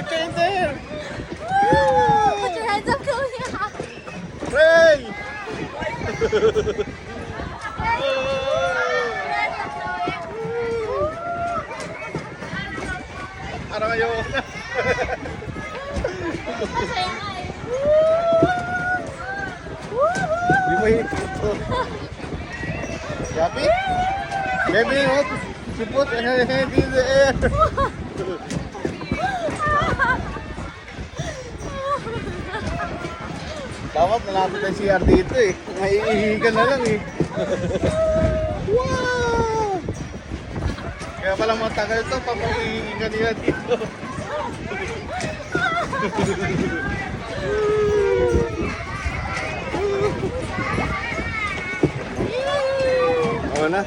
Put your hands there. Put your hands up, Kuya. Pray. Parang ayoko na. Masaya nga eh. Di mo hit ito. Happy? Baby, what? She put her hand in the air. Dapat malapit ang CR dito eh. Maiihi ka na lang eh. Wow! Kaya pala matagal ito, papaiihi ka nila dito. Oo na.